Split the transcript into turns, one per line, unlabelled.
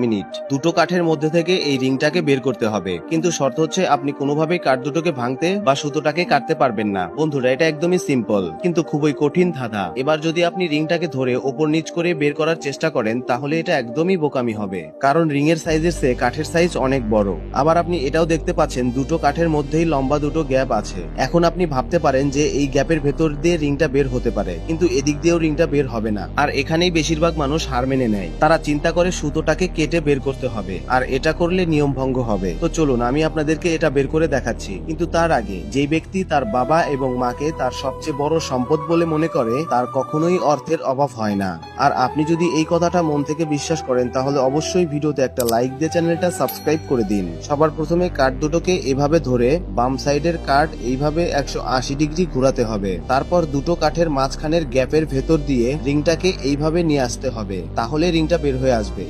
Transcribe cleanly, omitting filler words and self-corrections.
Minute. দুটো কাঠের মধ্যে থেকে এই রিংটাকে বের করতে হবে, কিন্তু শর্ত হচ্ছে আপনি কোনোভাবেই কাঠ দুটোকে ভাঙতে বা সুতোটাকে কাটতে পারবেন না। বন্ধুরা, এটা একদমই সিম্পল কিন্তু খুবই কঠিন ধাঁধা। এবার যদি আপনি রিংটাকে ধরে ওপর নিচ করে বের করার চেষ্টা করেন তাহলে এটা একদমই বোকামি হবে, কারণ রিং এর সাইজের চেয়ে কাঠের সাইজ অনেক বড়। আবার আপনি এটাও দেখতে পাচ্ছেন দুটো কাঠের মধ্যেই লম্বা দুটো গ্যাপ আছে। এখন আপনি ভাবতে পারেন যে এই গ্যাপের ভেতর দিয়ে রিংটা বের হতে পারে, কিন্তু এদিক দিয়েও রিংটা বের হবে না। আর এখানেই বেশিরভাগ মানুষ হার মেনে নেয়। তারা চিন্তা করে সুতোটাকে কেটে বের করতে হবে, আর এটা করলে নিয়ম ভঙ্গ হবে। তো চলুন আমি আপনাদেরকে এটা বের করে দেখাচ্ছি। কিন্তু তার আগে, যে ব্যক্তি তার বাবা এবং মাকে তার সবচেয়ে বড় সম্পদ বলে মনে করে তার কখনোই অর্থের অভাব হয় না। আর আপনি যদি এই কথাটা মন থেকে বিশ্বাস করেন তাহলে অবশ্যই ভিডিওতে একটা লাইক দিয়ে চ্যানেলটা সাবস্ক্রাইব করে দিন। সবার প্রথমে কাঠ দুটোকে এভাবে ধরে বাম সাইডের কাঠ এইভাবে 180 ডিগ্রি ঘোরাতে হবে। তারপর দুটো কাঠের মাঝখানের গ্যাপের ভেতর দিয়ে রিংটাকে এইভাবে নিয়ে আসতে হবে, তাহলে রিংটা বের হয়ে আসবে।